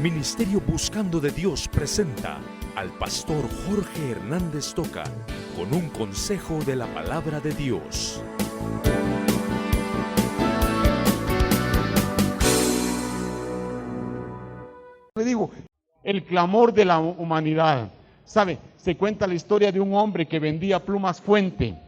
Ministerio Buscando de Dios presenta al pastor Jorge Hernández Toca con un consejo de la palabra de Dios. Le digo, el clamor de la humanidad. ¿Sabe? Se cuenta la historia de un hombre que vendía plumas fuente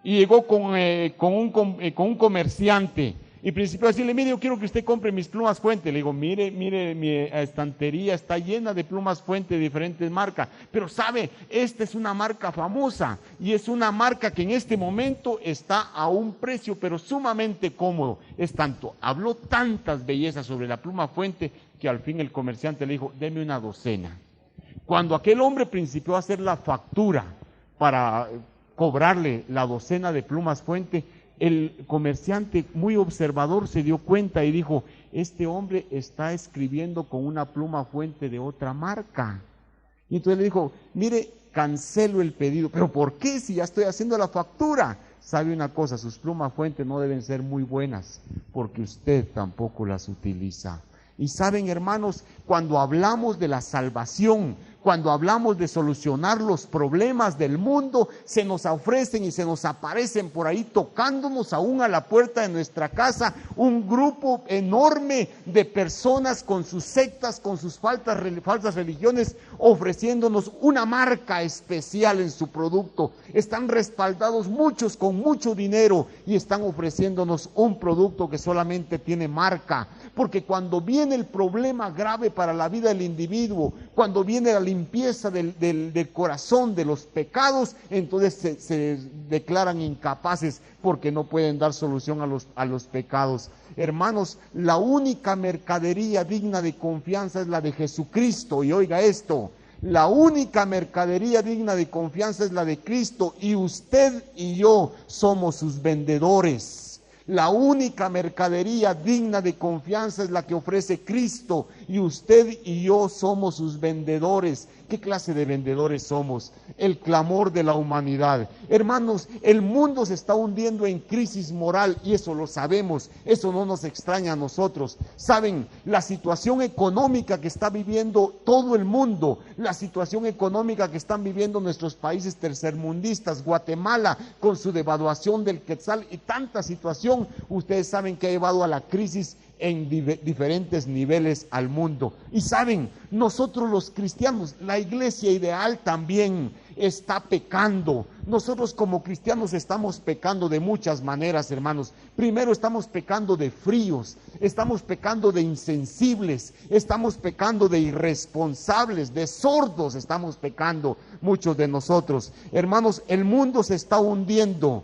y llegó con un comerciante y principió a decirle: mire, yo quiero que usted compre mis plumas fuente. Le digo: mire, mi estantería está llena de plumas fuente de diferentes marcas, pero sabe, esta es una marca famosa y es una marca que en este momento está a un precio pero sumamente cómodo. Es tanto, habló tantas bellezas sobre la pluma fuente que al fin el comerciante le dijo: deme una docena. Cuando aquel hombre principió a hacer la factura para cobrarle la docena de plumas fuente, el comerciante, muy observador, se dio cuenta y dijo: este hombre está escribiendo con una pluma fuente de otra marca. Y entonces le dijo: mire, cancelo el pedido. ¿Pero por qué, si ya estoy haciendo la factura? Sabe una cosa, sus plumas fuente no deben ser muy buenas, porque usted tampoco las utiliza. Y saben, hermanos, cuando hablamos de la salvación, cuando hablamos de solucionar los problemas del mundo, se nos ofrecen y se nos aparecen por ahí, tocándonos aún a la puerta de nuestra casa, un grupo enorme de personas con sus sectas, con sus falsas religiones, ofreciéndonos una marca especial en su producto. Están respaldados muchos con mucho dinero y están ofreciéndonos un producto que solamente tiene marca. Porque cuando viene el problema grave para la vida del individuo, cuando viene la limpieza del corazón, de los pecados, entonces se declaran incapaces porque no pueden dar solución a los pecados. Hermanos, la única mercadería digna de confianza es la de Jesucristo. Y oiga esto, la única mercadería digna de confianza es la de Cristo, y usted y yo somos sus vendedores. La única mercadería digna de confianza es la que ofrece Cristo, y usted y yo somos sus vendedores. ¿Qué clase de vendedores somos? El clamor de la humanidad. Hermanos, el mundo se está hundiendo en crisis moral, y eso lo sabemos, eso no nos extraña a nosotros. Saben, la situación económica que está viviendo todo el mundo, la situación económica que están viviendo nuestros países tercermundistas, Guatemala con su devaluación del quetzal y tanta situación, ustedes saben que ha llevado a la crisis en diferentes niveles al mundo. Y saben, nosotros los cristianos, la iglesia ideal también está pecando. Nosotros como cristianos estamos pecando de muchas maneras, hermanos. Primero, estamos pecando de fríos, estamos pecando de insensibles, estamos pecando de irresponsables, de sordos estamos pecando muchos de nosotros. Hermanos, el mundo se está hundiendo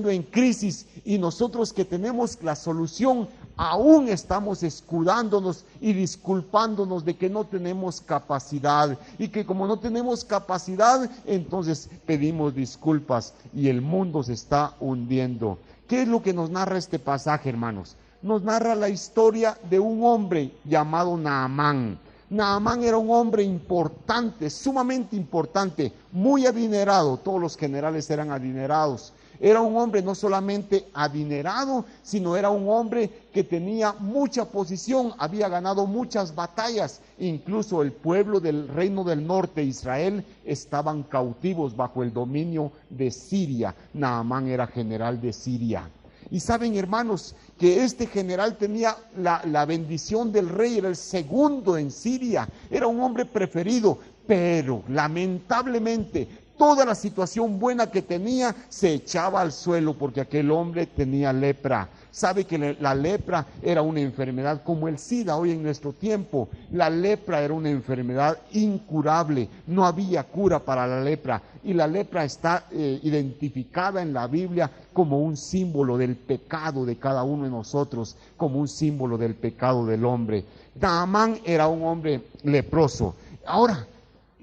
en crisis, y nosotros que tenemos la solución aún estamos escudándonos y disculpándonos de que no tenemos capacidad, y que como no tenemos capacidad, entonces pedimos disculpas, y el mundo se está hundiendo. ¿Qué es lo que nos narra este pasaje, hermanos? Nos narra la historia de un hombre llamado Naamán. Naamán era un hombre importante, sumamente importante, muy adinerado. Todos los generales eran adinerados. Era un hombre no solamente adinerado, sino era un hombre que tenía mucha posición, había ganado muchas batallas. Incluso el pueblo del reino del norte, Israel, estaban cautivos bajo el dominio de Siria. Naamán era general de Siria. Y saben, hermanos, que este general tenía la bendición del rey, era el segundo en Siria, era un hombre preferido, pero lamentablemente toda la situación buena que tenía se echaba al suelo porque aquel hombre tenía lepra. Sabe que la lepra era una enfermedad como el SIDA hoy en nuestro tiempo. La lepra era una enfermedad incurable, no había cura para la lepra. Y la lepra está identificada en la Biblia como un símbolo del pecado de cada uno de nosotros, como un símbolo del pecado del hombre. Naamán era un hombre leproso. Ahora,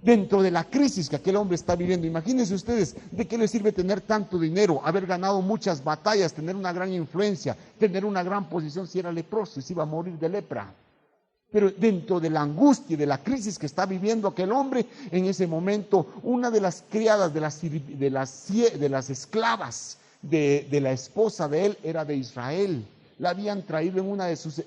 dentro de la crisis que aquel hombre está viviendo, imagínense ustedes, ¿de qué le sirve tener tanto dinero, haber ganado muchas batallas, tener una gran influencia, tener una gran posición si era leproso y se iba a morir de lepra? Pero dentro de la angustia y de la crisis que está viviendo aquel hombre, en ese momento, una de las criadas, de las esclavas de la esposa de él, era de Israel. La habían traído en una de sus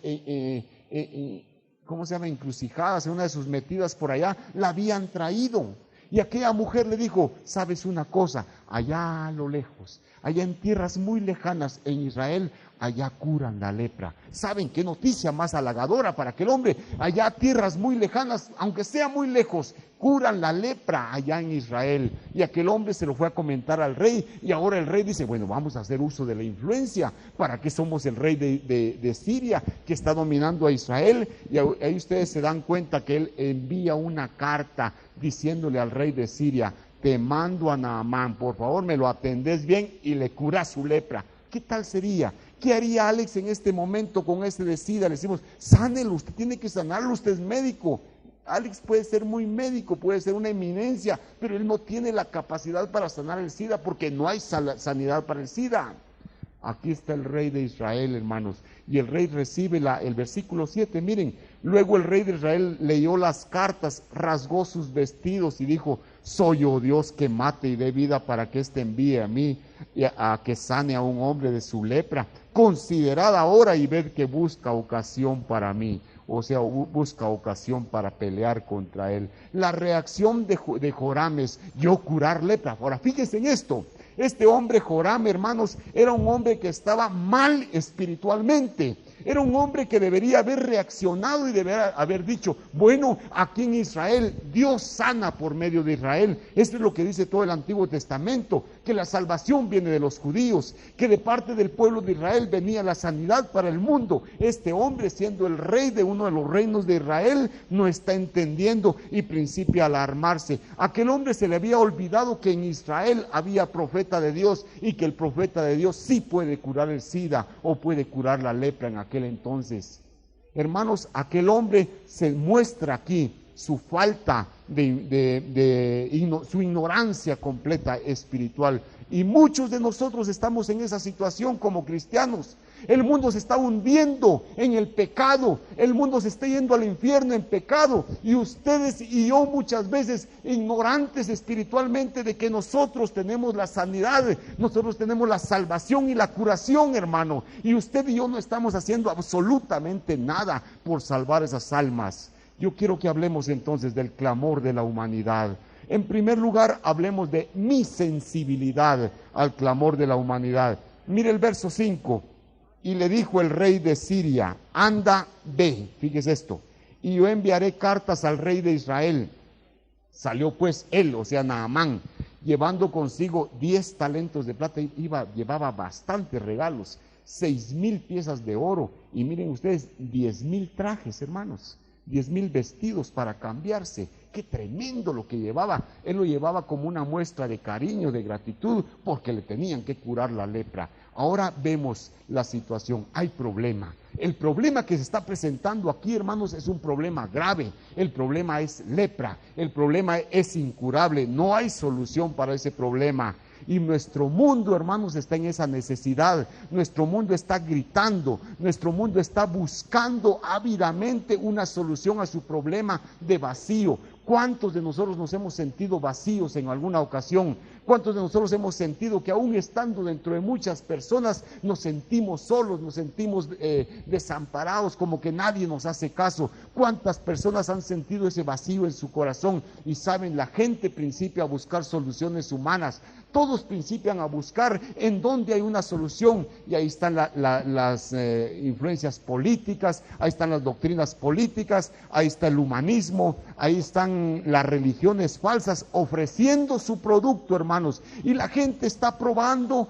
¿cómo se llama? Encrucijadas, en una de sus metidas por allá, la habían traído. Y aquella mujer le dijo, ¿sabes una cosa? Allá a lo lejos, allá en tierras muy lejanas en Israel, allá curan la lepra. ¿Saben qué noticia más halagadora para aquel hombre? Allá a tierras muy lejanas, aunque sea muy lejos, curan la lepra allá en Israel. Y aquel hombre se lo fue a comentar al rey, y ahora el rey dice, bueno, vamos a hacer uso de la influencia. ¿Para qué somos el rey de Siria que está dominando a Israel? Y ahí ustedes se dan cuenta que él envía una carta diciéndole al rey de Siria, te mando a Naamán, por favor me lo atendés bien y le curás su lepra. ¿Qué tal sería? ¿Qué haría Alex en este momento con ese de SIDA? Le decimos, sánelo, usted tiene que sanarlo, usted es médico. Alex puede ser muy médico, puede ser una eminencia, pero él no tiene la capacidad para sanar el SIDA porque no hay sanidad para el SIDA. Aquí está el rey de Israel, hermanos, y el rey recibe el versículo 7, miren, luego el rey de Israel leyó las cartas, rasgó sus vestidos y dijo, soy yo Dios que mate y dé vida para que éste envíe a mí, a que sane a un hombre de su lepra. Considerad ahora y ved que busca ocasión para mí, o sea, busca ocasión para pelear contra él. La reacción de Joram es, yo curar lepra. Ahora, fíjense en esto. Este hombre Joram, hermanos, era un hombre que estaba mal espiritualmente. Era un hombre que debería haber reaccionado y debería haber dicho, bueno, aquí en Israel, Dios sana por medio de Israel. Esto es lo que dice todo el Antiguo Testamento, que la salvación viene de los judíos, que de parte del pueblo de Israel venía la sanidad para el mundo. Este hombre, siendo el rey de uno de los reinos de Israel, no está entendiendo y principia a alarmarse. A aquel hombre se le había olvidado que en Israel había profeta de Dios y que el profeta de Dios sí puede curar el SIDA o puede curar la lepra en aquel entonces. Hermanos, aquel hombre se muestra aquí su falta su ignorancia completa espiritual. Y muchos de nosotros estamos en esa situación como cristianos. El mundo se está hundiendo en el pecado, el mundo se está yendo al infierno en pecado, y ustedes y yo muchas veces ignorantes espiritualmente de que nosotros tenemos la sanidad, nosotros tenemos la salvación y la curación, hermano, y usted y yo no estamos haciendo absolutamente nada por salvar esas almas. Yo quiero que hablemos entonces del clamor de la humanidad. En primer lugar, hablemos de mi sensibilidad al clamor de la humanidad. Mire el verso 5. Y le dijo el rey de Siria, anda, ve, fíjese esto, y yo enviaré cartas al rey de Israel. Salió pues él, o sea, Naamán, llevando consigo 10 talentos de plata, llevaba bastantes regalos, 6,000 piezas de oro, y miren ustedes, 10,000 trajes, hermanos, 10,000 vestidos para cambiarse. Qué tremendo lo que llevaba. Él lo llevaba como una muestra de cariño, de gratitud, porque le tenían que curar la lepra. Ahora vemos la situación, hay problema. El problema que se está presentando aquí, hermanos, es un problema grave. El problema es lepra, el problema es incurable, no hay solución para ese problema. Y nuestro mundo, hermanos, está en esa necesidad. Nuestro mundo está gritando, nuestro mundo está buscando ávidamente una solución a su problema de vacío. ¿Cuántos de nosotros nos hemos sentido vacíos en alguna ocasión? ¿Cuántos de nosotros hemos sentido que aún estando dentro de muchas personas nos sentimos solos, nos sentimos desamparados, como que nadie nos hace caso? ¿Cuántas personas han sentido ese vacío en su corazón? Y saben, la gente principia a buscar soluciones humanas. Todos principian a buscar en dónde hay una solución, y ahí están las influencias políticas, ahí están las doctrinas políticas, ahí está el humanismo, ahí están las religiones falsas ofreciendo su producto, hermanos, y la gente está probando,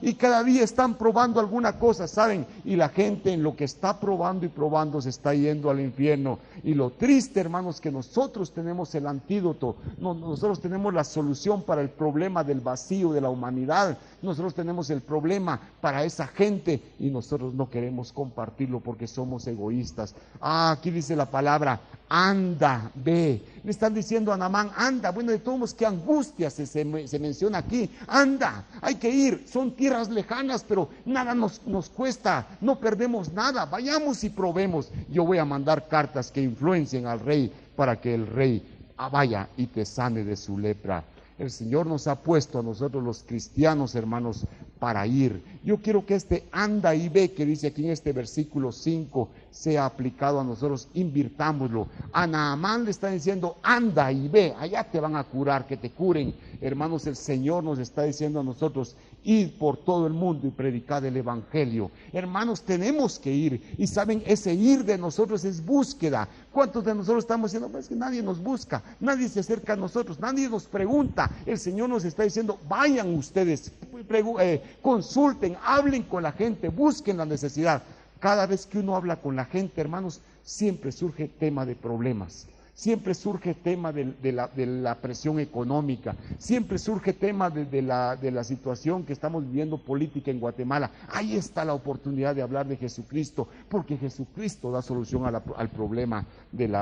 y cada día están probando alguna cosa, ¿saben? Y la gente en lo que está probando y probando se está yendo al infierno. Y lo triste, hermanos, que nosotros tenemos el antídoto, nosotros tenemos la solución para el problema del vacío de la humanidad, nosotros tenemos el problema para esa gente y nosotros no queremos compartirlo porque somos egoístas. Aquí dice la palabra, anda, ve. Le están diciendo a Naamán, anda. Bueno, de todos modos, qué angustia se menciona aquí. Anda, hay que ir. Son tierras lejanas, pero nada nos cuesta. No perdemos nada. Vayamos y probemos. Yo voy a mandar cartas que influencien al rey para que el rey vaya y te sane de su lepra. El Señor nos ha puesto a nosotros los cristianos, hermanos, para ir. Yo quiero que este anda y ve que dice aquí en este versículo 5 sea aplicado a nosotros, invirtámoslo. A Naamán le está diciendo anda y ve, allá te van a curar, que te curen. Hermanos, el Señor nos está diciendo a nosotros, id por todo el mundo y predicad el evangelio. Hermanos, tenemos que ir, y saben, ese ir de nosotros es búsqueda. ¿Cuántos de nosotros estamos diciendo? Pues que nadie nos busca, nadie se acerca a nosotros, nadie nos pregunta. El Señor nos está diciendo, vayan ustedes, consulten, hablen con la gente, busquen la necesidad. Cada vez que uno habla con la gente, hermanos, siempre surge tema de problemas. Siempre surge tema de la presión económica, siempre surge tema de la situación que estamos viviendo política en Guatemala. Ahí está la oportunidad de hablar de Jesucristo, porque Jesucristo da solución al problema del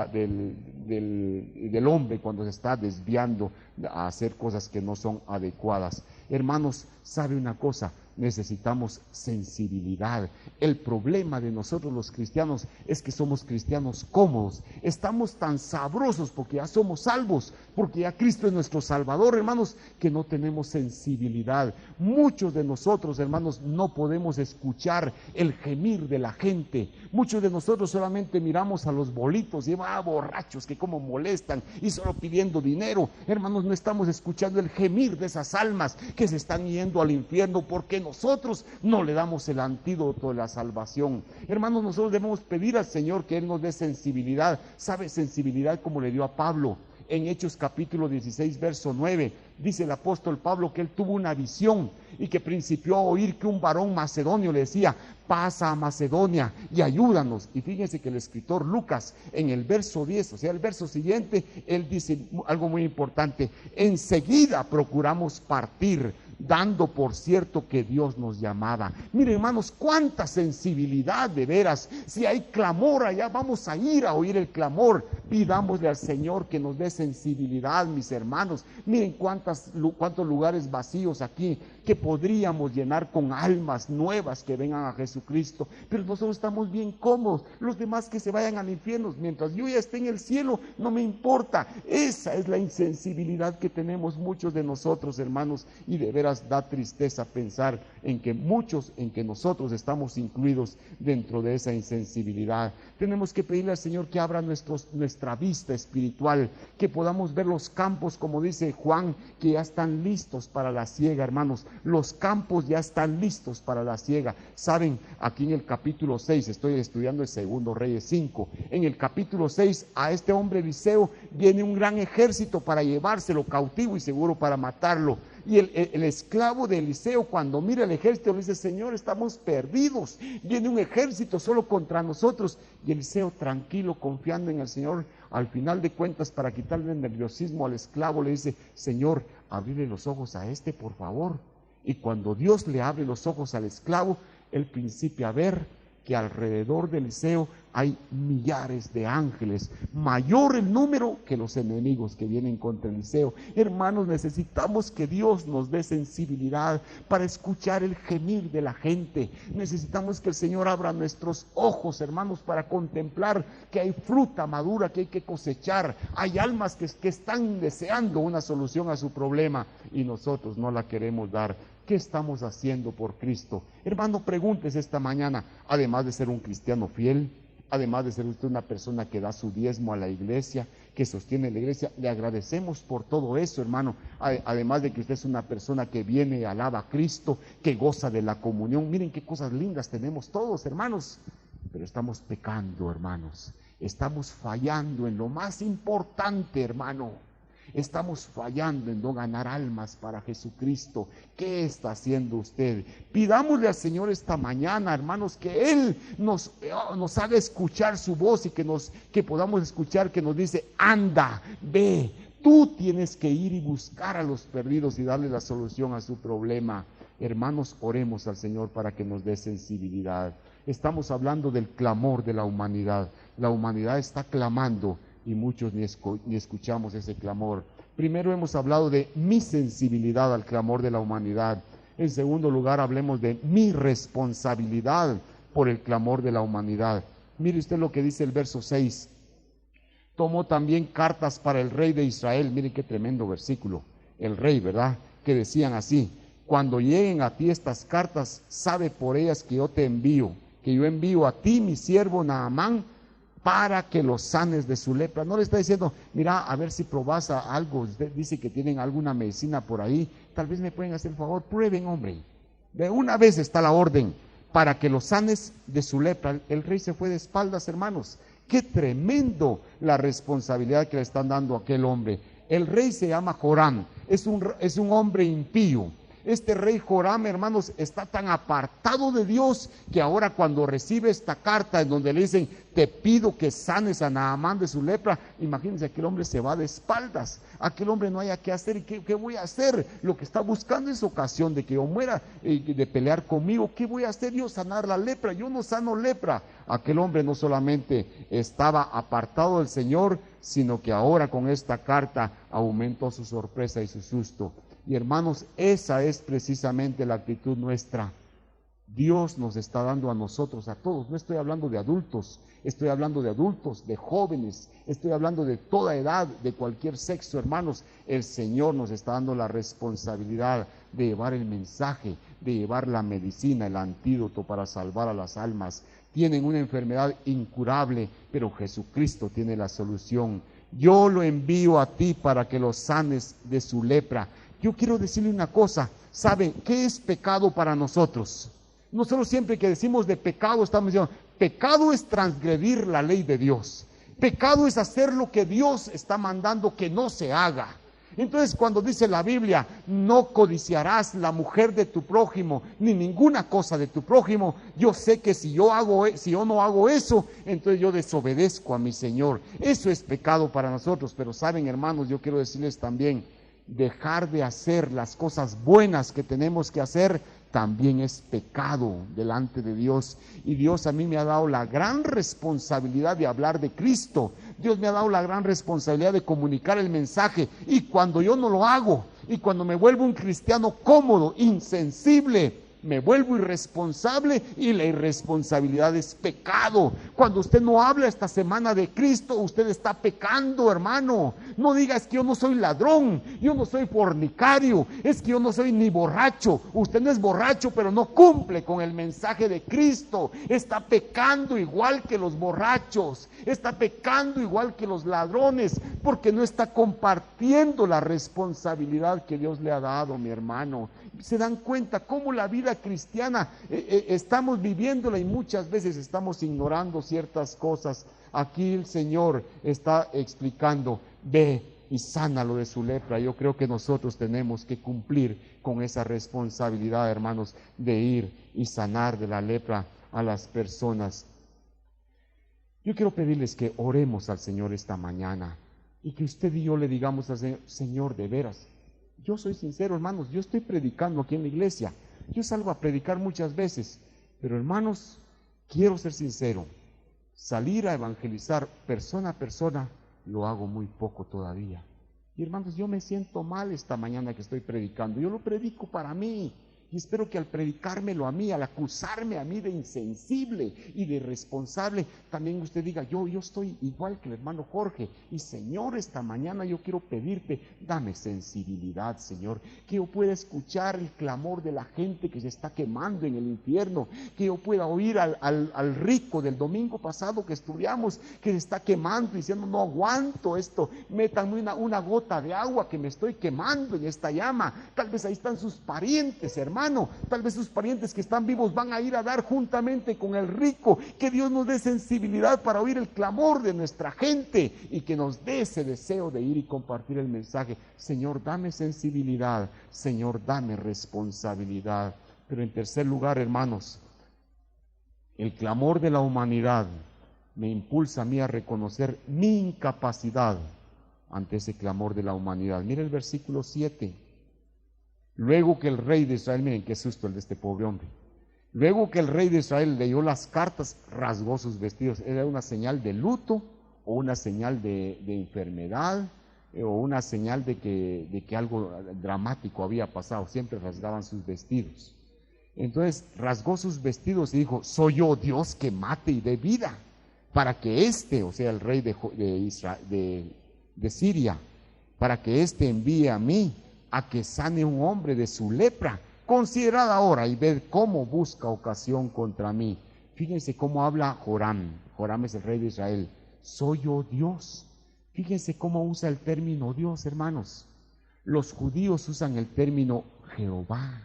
hombre cuando se está desviando a hacer cosas que no son adecuadas. Hermanos, ¿sabe una cosa? Necesitamos sensibilidad. El problema de nosotros los cristianos es que somos cristianos cómodos. Estamos tan sabrosos porque ya somos salvos, porque ya Cristo es nuestro Salvador, hermanos, que no tenemos sensibilidad. Muchos de nosotros, hermanos, no podemos escuchar el gemir de la gente. Muchos de nosotros solamente miramos a los bolitos y borrachos que como molestan y solo pidiendo dinero. Hermanos, no estamos escuchando el gemir de esas almas que se están yendo al infierno porque nosotros no le damos el antídoto de la salvación. Hermanos, nosotros debemos pedir al Señor que Él nos dé sensibilidad. ¿Sabe? Sensibilidad como le dio a Pablo. En Hechos capítulo 16, verso 9, dice el apóstol Pablo que él tuvo una visión y que principió a oír que un varón macedonio le decía, pasa a Macedonia y ayúdanos. Y fíjense que el escritor Lucas en el verso 10, o sea, el verso siguiente, él dice algo muy importante, enseguida procuramos partir, dando por cierto que Dios nos llamaba. Miren, hermanos, cuánta sensibilidad de veras. Si hay clamor allá, vamos a ir a oír el clamor. Pidámosle al Señor que nos dé sensibilidad, mis hermanos. Miren cuántos lugares vacíos aquí que podríamos llenar con almas nuevas que vengan a Jesucristo, pero nosotros estamos bien cómodos. Los demás que se vayan al infierno, mientras yo ya esté en el cielo, no me importa. Esa es la insensibilidad que tenemos muchos de nosotros, hermanos, y de veras da tristeza pensar en que nosotros estamos incluidos dentro de esa insensibilidad. Tenemos que pedirle al Señor que abra nuestra vista espiritual, que podamos ver los campos, como dice Juan, que ya están listos para la siega, hermanos. Los campos ya están listos para la siega. Saben, aquí en el capítulo 6, estoy estudiando el segundo Reyes 5, en el capítulo 6 a este hombre Eliseo viene un gran ejército para llevárselo cautivo y seguro para matarlo. Y el esclavo de Eliseo, cuando mira el ejército, le dice, Señor, estamos perdidos, viene un ejército solo contra nosotros. Y Eliseo, tranquilo, confiando en el Señor, al final de cuentas, para quitarle el nerviosismo al esclavo, le dice, Señor, abrile los ojos a este, por favor. Y cuando Dios le abre los ojos al esclavo, él principia a ver que alrededor de Eliseo hay millares de ángeles, mayor el número que los enemigos que vienen contra Eliseo. Hermanos, necesitamos que Dios nos dé sensibilidad para escuchar el gemir de la gente. Necesitamos que el Señor abra nuestros ojos, hermanos, para contemplar que hay fruta madura que hay que cosechar. Hay almas que están deseando una solución a su problema y nosotros no la queremos dar. ¿Qué estamos haciendo por Cristo? Hermano, pregúntese esta mañana, además de ser un cristiano fiel, además de ser usted una persona que da su diezmo a la iglesia, que sostiene la iglesia, le agradecemos por todo eso, hermano. Además de que usted es una persona que viene y alaba a Cristo, que goza de la comunión. Miren qué cosas lindas tenemos todos, hermanos. Pero estamos pecando, hermanos. Estamos fallando en lo más importante, hermano. Estamos fallando en no ganar almas para Jesucristo. ¿Qué está haciendo usted? Pidámosle al Señor esta mañana, hermanos, que Él nos haga escuchar su voz y que podamos escuchar que nos dice, anda, ve, tú tienes que ir y buscar a los perdidos y darle la solución a su problema. Hermanos, oremos al Señor para que nos dé sensibilidad. Estamos hablando del clamor de la humanidad. La humanidad está clamando y muchos ni escuchamos ese clamor. Primero hemos hablado de mi sensibilidad al clamor de la humanidad. En segundo lugar, hablemos de mi responsabilidad por el clamor de la humanidad. Mire usted lo que dice el verso 6. Tomó también cartas para el rey de Israel. Mire qué tremendo versículo. El rey, ¿verdad? Que decían así: cuando lleguen a ti estas cartas, sabe por ellas que yo te envío, que yo envío a ti, mi siervo Naamán, para que los sanes de su lepra. No le está diciendo, mira, a ver si probas algo, usted dice que tienen alguna medicina por ahí, tal vez me pueden hacer el favor, prueben, hombre. De una vez está la orden, para que los sanes de su lepra. El rey se fue de espaldas, hermanos. Qué tremendo la responsabilidad que le están dando a aquel hombre. El rey se llama Joram, es un hombre impío. Este rey Joram, hermanos, está tan apartado de Dios que ahora cuando recibe esta carta en donde le dicen, te pido que sanes a Naamán de su lepra, imagínense, aquel hombre se va de espaldas, aquel hombre no haya qué hacer. ¿Y qué voy a hacer? Lo que está buscando es ocasión de que yo muera, de pelear conmigo. ¿Qué voy a hacer yo? Sanar la lepra. Yo no sano lepra. Aquel hombre no solamente estaba apartado del Señor, sino que ahora con esta carta aumentó su sorpresa y su susto. Y hermanos, esa es precisamente la actitud nuestra. Dios nos está dando a nosotros, a todos. No estoy hablando de adultos, estoy hablando de adultos, de jóvenes, estoy hablando de toda edad, de cualquier sexo, hermanos. El Señor nos está dando la responsabilidad de llevar el mensaje, de llevar la medicina, el antídoto para salvar a las almas. Tienen una enfermedad incurable, pero Jesucristo tiene la solución. Yo lo envío a ti para que los sanes de su lepra. Yo quiero decirle una cosa, ¿saben qué es pecado para nosotros? Nosotros siempre que decimos de pecado estamos diciendo, pecado es transgredir la ley de Dios. Pecado es hacer lo que Dios está mandando que no se haga. Entonces cuando dice la Biblia, no codiciarás la mujer de tu prójimo, ni ninguna cosa de tu prójimo, yo sé que si yo no hago eso, entonces yo desobedezco a mi Señor. Eso es pecado para nosotros, pero saben, hermanos, yo quiero decirles también, dejar de hacer las cosas buenas que tenemos que hacer también es pecado delante de Dios. Y Dios a mí me ha dado la gran responsabilidad de hablar de Cristo. Dios me ha dado la gran responsabilidad de comunicar el mensaje. Y cuando yo no lo hago, y cuando me vuelvo un cristiano cómodo, insensible, me vuelvo irresponsable, y la irresponsabilidad es pecado. Cuando usted no habla esta semana de Cristo, usted está pecando, hermano. No diga, es que yo no soy ladrón, yo no soy fornicario, es que yo no soy ni borracho. Usted no es borracho, pero no cumple con el mensaje de Cristo. Está pecando igual que los borrachos, está pecando igual que los ladrones, porque no está compartiendo la responsabilidad que Dios le ha dado, mi hermano. Se dan cuenta cómo la vida cristiana estamos viviéndola y muchas veces estamos ignorando ciertas cosas. Aquí el Señor está explicando, ve y sánalo de su lepra. Yo creo que nosotros tenemos que cumplir con esa responsabilidad, hermanos, de ir y sanar de la lepra a las personas. Yo quiero pedirles que oremos al Señor esta mañana y que usted y yo le digamos al Señor, Señor, de veras, yo soy sincero, hermanos, yo estoy predicando aquí en la iglesia, yo salgo a predicar muchas veces, pero hermanos, quiero ser sincero, salir a evangelizar persona a persona, lo hago muy poco todavía. Y hermanos, yo me siento mal esta mañana que estoy predicando, yo lo predico para mí, y espero que al predicármelo a mí, al acusarme a mí de insensible y de irresponsable, también usted diga, yo estoy igual que el hermano Jorge. Y Señor, esta mañana yo quiero pedirte, dame sensibilidad, Señor, que yo pueda escuchar el clamor de la gente que se está quemando en el infierno, que yo pueda oír al rico del domingo pasado que estudiamos, que se está quemando diciendo, no aguanto esto, métanme una gota de agua que me estoy quemando en esta llama. Tal vez ahí están sus parientes, hermano. Tal vez sus parientes que están vivos van a ir a dar juntamente con el rico. Que Dios nos dé sensibilidad para oír el clamor de nuestra gente y que nos dé ese deseo de ir y compartir el mensaje. Señor, dame sensibilidad. Señor, dame responsabilidad. Pero en tercer lugar, hermanos, el clamor de la humanidad me impulsa a mí a reconocer mi incapacidad ante ese clamor de la humanidad. Mira el versículo 7. Luego que el rey de Israel, miren qué susto el de este pobre hombre, luego que el rey de Israel leyó las cartas, rasgó sus vestidos. Era una señal de luto o una señal de enfermedad o una señal de que algo dramático había pasado. Siempre rasgaban sus vestidos. Entonces rasgó sus vestidos y dijo, soy yo Dios que mate y dé vida, para que o sea el rey de Siria, para que envíe a mí a que sane un hombre de su lepra. considerad ahora y ved cómo busca ocasión contra mí. Fíjense cómo habla Joram. Joram es el rey de Israel. Soy yo Dios. Fíjense cómo usa el término Dios, hermanos. Los judíos usan el término Jehová.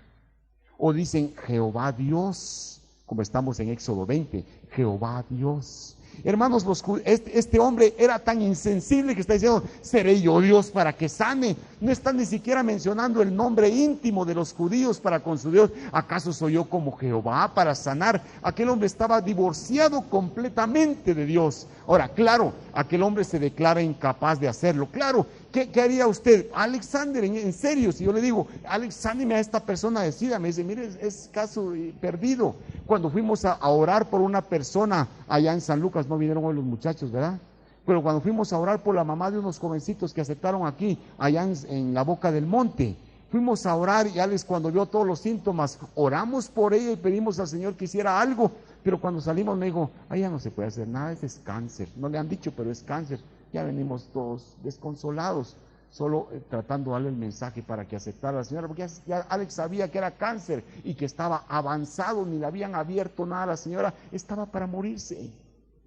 O dicen Jehová Dios, como estamos en Éxodo 20. Jehová Dios. Hermanos, este hombre era tan insensible que está diciendo, seré yo Dios para que sane. No está ni siquiera mencionando el nombre íntimo de los judíos para con su Dios. ¿Acaso soy yo como Jehová para sanar? Aquel hombre estaba divorciado completamente de Dios. Ahora, claro, aquel hombre se declara incapaz de hacerlo. Claro, ¿qué haría usted? Alexander, en serio, si yo le digo, Alex, ánime a esta persona, decídame, dice, mire, es caso perdido. Cuando fuimos a orar por una persona allá en San Lucas, no vinieron hoy los muchachos, ¿verdad? Pero cuando fuimos a orar por la mamá de unos jovencitos que aceptaron aquí, allá en la Boca del Monte, fuimos a orar y Alex, cuando vio todos los síntomas, oramos por ella y pedimos al Señor que hiciera algo, pero cuando salimos me dijo, ya no se puede hacer nada, ese es cáncer. No le han dicho, pero es cáncer. Ya venimos todos desconsolados, solo tratando de darle el mensaje para que aceptara a la señora, porque ya Alex sabía que era cáncer y que estaba avanzado, ni le habían abierto nada a la señora, estaba para morirse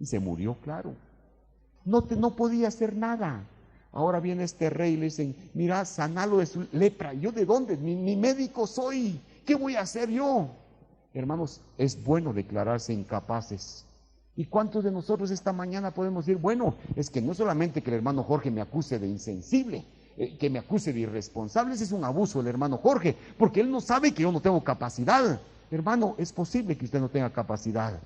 y se murió, claro. No podía hacer nada. Ahora viene este rey y le dicen, mira, sanalo de su lepra. ¿Yo de dónde? Ni médico soy. ¿Qué voy a hacer yo? Hermanos, es bueno declararse incapaces. ¿Y cuántos de nosotros esta mañana podemos decir, bueno, es que no solamente que el hermano Jorge me acuse de insensible, que me acuse de irresponsable, ese es un abuso del hermano Jorge, porque él no sabe que yo no tengo capacidad. Hermano, es posible que usted no tenga capacidad.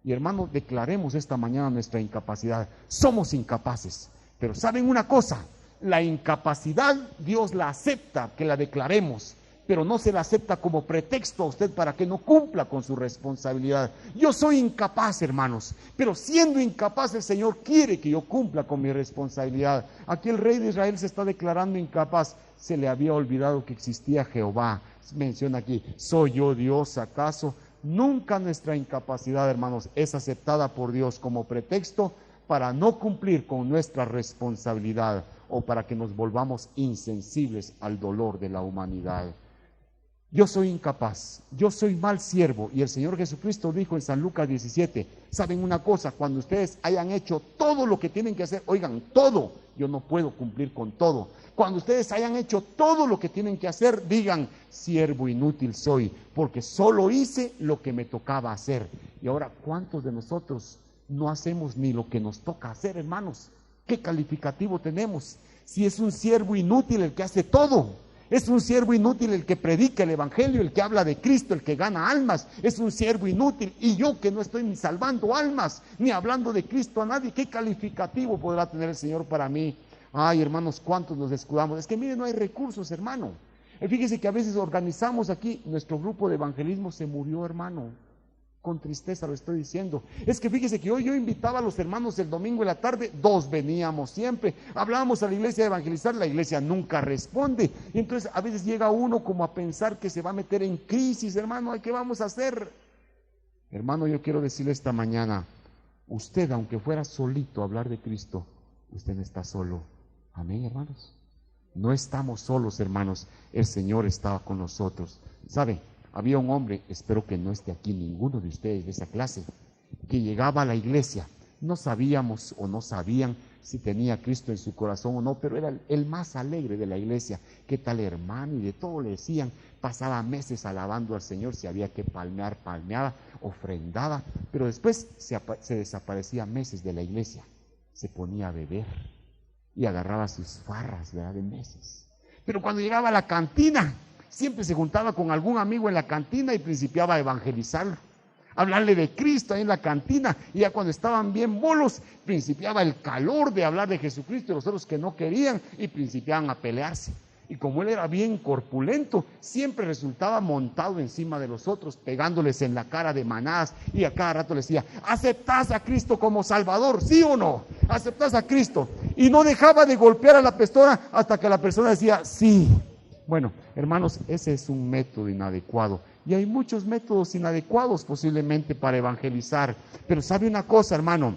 Y hermano, declaremos esta mañana nuestra incapacidad. Somos incapaces, pero ¿saben una cosa? La incapacidad Dios la acepta, que la declaremos, pero no se la acepta como pretexto a usted para que no cumpla con su responsabilidad. Yo soy incapaz, hermanos, pero siendo incapaz el Señor quiere que yo cumpla con mi responsabilidad. Aquí el rey de Israel se está declarando incapaz. Se le había olvidado que existía Jehová. Menciona aquí, ¿soy yo Dios acaso? Nunca nuestra incapacidad, hermanos, es aceptada por Dios como pretexto para no cumplir con nuestra responsabilidad o para que nos volvamos insensibles al dolor de la humanidad. Yo soy incapaz, yo soy mal siervo, y el Señor Jesucristo dijo en San Lucas 17, ¿saben una cosa? Cuando ustedes hayan hecho todo lo que tienen que hacer, oigan, todo, yo no puedo cumplir con todo. Cuando ustedes hayan hecho todo lo que tienen que hacer, digan, siervo inútil soy, porque solo hice lo que me tocaba hacer. Y ahora, ¿cuántos de nosotros no hacemos ni lo que nos toca hacer, hermanos? ¿Qué calificativo tenemos? Si es un siervo inútil el que hace todo. Es un siervo inútil el que predica el evangelio, el que habla de Cristo, el que gana almas. Es un siervo inútil. Y yo que no estoy ni salvando almas, ni hablando de Cristo a nadie, ¿qué calificativo podrá tener el Señor para mí? Ay, hermanos, ¿cuántos nos descuidamos? Es que miren, no hay recursos, hermano. Fíjese que a veces organizamos aquí, nuestro grupo de evangelismo se murió, hermano. Con tristeza lo estoy diciendo. Es que fíjese que hoy yo invitaba a los hermanos el domingo en la tarde, 2 veníamos siempre, hablábamos a la iglesia de evangelizar, la iglesia nunca responde, y entonces a veces llega uno como a pensar que se va a meter en crisis, hermano, ¿qué vamos a hacer? Hermano, yo quiero decirle esta mañana, usted aunque fuera solito a hablar de Cristo, usted no está solo. Amén, hermanos. No estamos solos, hermanos, el Señor estaba con nosotros. ¿Sabe? Había un hombre, espero que no esté aquí ninguno de ustedes de esa clase, que llegaba a la iglesia. No sabíamos o no sabían si tenía a Cristo en su corazón o no, pero era el más alegre de la iglesia. ¿Qué tal, hermano? Y de todo le decían. Pasaba meses alabando al Señor, si había que palmear, palmeaba, ofrendaba, pero después se desaparecía meses de la iglesia. Se ponía a beber y agarraba sus farras, ¿verdad?, de meses. Pero cuando llegaba a la cantina, siempre se juntaba con algún amigo en la cantina y principiaba a evangelizarlo, hablarle de Cristo ahí en la cantina, y ya cuando estaban bien bolos, principiaba el calor de hablar de Jesucristo, y los otros que no querían, y principiaban a pelearse. Y como él era bien corpulento, siempre resultaba montado encima de los otros, pegándoles en la cara de manadas, y a cada rato les decía, ¿aceptás a Cristo como Salvador? ¿Sí o no? ¿Aceptás a Cristo? Y no dejaba de golpear a la persona hasta que la persona decía, sí. Bueno, hermanos, ese es un método inadecuado. Y hay muchos métodos inadecuados posiblemente para evangelizar. Pero ¿sabe una cosa, hermano?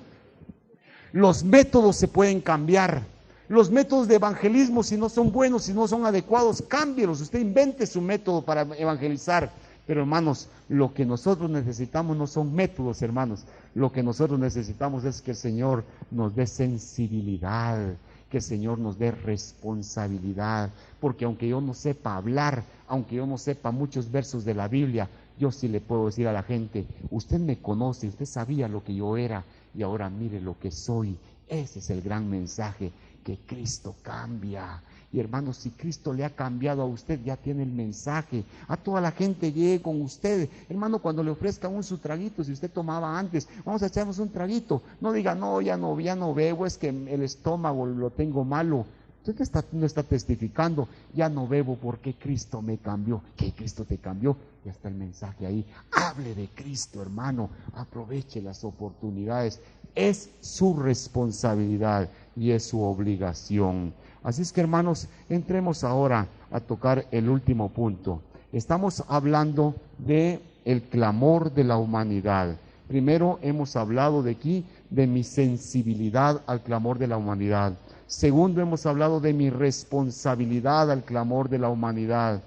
Los métodos se pueden cambiar. Los métodos de evangelismo, si no son buenos, si no son adecuados, cámbielos. Usted invente su método para evangelizar. Pero hermanos, lo que nosotros necesitamos no son métodos, hermanos. Lo que nosotros necesitamos es que el Señor nos dé sensibilidad, que el Señor nos dé responsabilidad. Porque aunque yo no sepa hablar, aunque yo no sepa muchos versos de la Biblia, yo sí le puedo decir a la gente, usted me conoce, usted sabía lo que yo era y ahora mire lo que soy. Ese es el gran mensaje, que Cristo cambia. Y hermanos, si Cristo le ha cambiado a usted, ya tiene el mensaje. A toda la gente llegue con usted. Hermano, cuando le ofrezcan un su traguito, si usted tomaba antes, vamos a echarnos un traguito. No diga, no, ya no bebo, es que el estómago lo tengo malo. Usted no está testificando, ya no bebo porque Cristo me cambió. ¿Qué Cristo te cambió? Ya está el mensaje ahí. Hable de Cristo, hermano. Aproveche las oportunidades. Es su responsabilidad y es su obligación. Así es que, hermanos, entremos ahora a tocar el último punto. Estamos hablando de el clamor de la humanidad. Primero hemos hablado de aquí de mi sensibilidad al clamor de la humanidad. Segundo, hemos hablado de mi responsabilidad al clamor de la humanidad.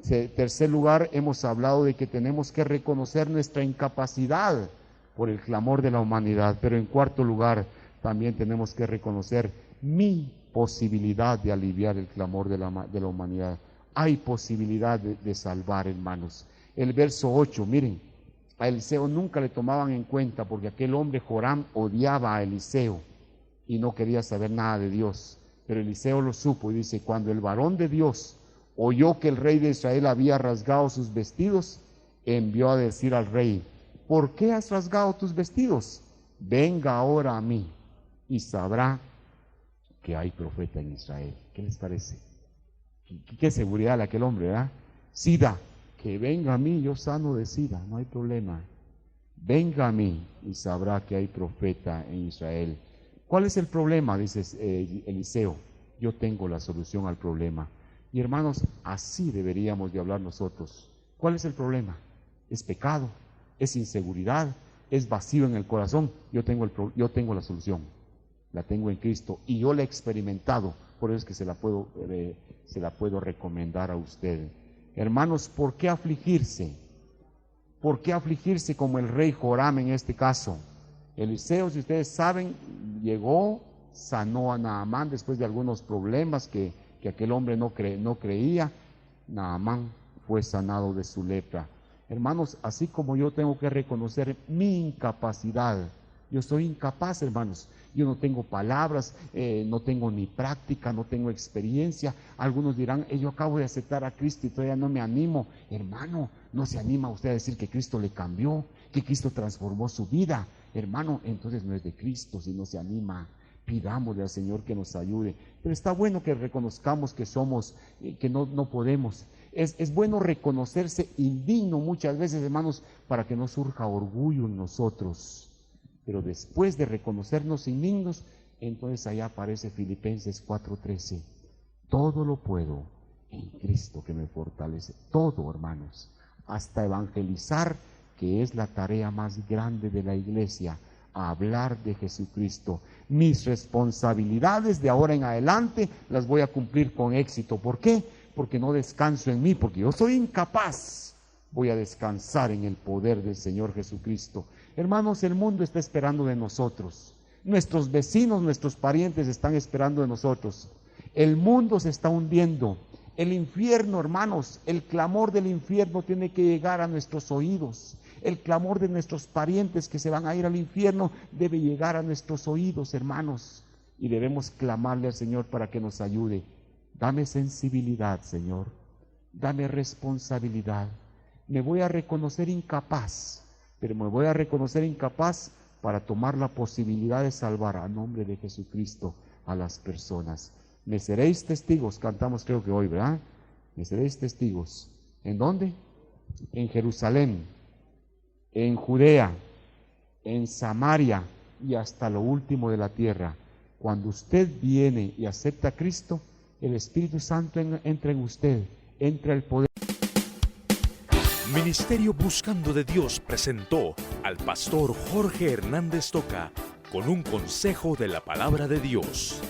Tercer lugar, hemos hablado de que tenemos que reconocer nuestra incapacidad por el clamor de la humanidad. Pero en cuarto lugar, también tenemos que reconocer mi posibilidad de aliviar el clamor de la humanidad. Hay posibilidad de salvar, hermanos. El verso 8, miren, a Eliseo nunca le tomaban en cuenta porque aquel hombre Joram odiaba a Eliseo y no quería saber nada de Dios. Pero Eliseo lo supo y dice, cuando el varón de Dios oyó que el rey de Israel había rasgado sus vestidos, envió a decir al rey, ¿por qué has rasgado tus vestidos? Venga ahora a mí y sabrá que hay profeta en Israel. ¿Qué les parece? ¿Qué seguridad de aquel hombre, verdad? SIDA, que venga a mí, yo sano de SIDA, no hay problema. Venga a mí y sabrá que hay profeta en Israel. ¿Cuál es el problema? Dice Eliseo. Yo tengo la solución al problema. Y hermanos, así deberíamos de hablar nosotros. ¿Cuál es el problema? Es pecado, es inseguridad, es vacío en el corazón. Yo tengo la solución. La tengo en Cristo y yo la he experimentado, por eso es que se la puedo recomendar a usted. Hermanos, ¿por qué afligirse? ¿Por qué afligirse como el rey Joram en este caso? Eliseo, si ustedes saben, llegó, sanó a Naamán después de algunos problemas que aquel hombre no creía. Naamán fue sanado de su lepra. Hermanos, así como yo tengo que reconocer mi incapacidad, yo soy incapaz, hermanos. Yo no tengo palabras, no tengo ni práctica, no tengo experiencia. Algunos dirán, yo acabo de aceptar a Cristo y todavía no me animo. Hermano, ¿no se anima usted a decir que Cristo le cambió, que Cristo transformó su vida? Hermano, entonces no es de Cristo si no se anima. Pidámosle al Señor que nos ayude. Pero está bueno que reconozcamos que somos, que no podemos. Es bueno reconocerse indigno muchas veces, hermanos, para que no surja orgullo en nosotros. Pero después de reconocernos indignos, entonces allá aparece Filipenses 4:13. Todo lo puedo en Cristo que me fortalece. Todo, hermanos. Hasta evangelizar, que es la tarea más grande de la iglesia, a hablar de Jesucristo. Mis responsabilidades de ahora en adelante las voy a cumplir con éxito. ¿Por qué? Porque no descanso en mí, porque yo soy incapaz. Voy a descansar en el poder del Señor Jesucristo. Hermanos, el mundo está esperando de nosotros. Nuestros vecinos, nuestros parientes están esperando de nosotros. El mundo se está hundiendo. El infierno, hermanos, el clamor del infierno tiene que llegar a nuestros oídos. El clamor de nuestros parientes que se van a ir al infierno debe llegar a nuestros oídos, hermanos. Y debemos clamarle al Señor para que nos ayude. Dame sensibilidad, Señor. Dame responsabilidad. Me voy a reconocer incapaz, pero me voy a reconocer incapaz para tomar la posibilidad de salvar a nombre de Jesucristo a las personas. Me seréis testigos, cantamos creo que hoy, ¿verdad? Me seréis testigos. ¿En dónde? En Jerusalén, en Judea, en Samaria y hasta lo último de la tierra. Cuando usted viene y acepta a Cristo, el Espíritu Santo entra en usted, entra el poder. Ministerio Buscando de Dios presentó al pastor Jorge Hernández Toca con un consejo de la palabra de Dios.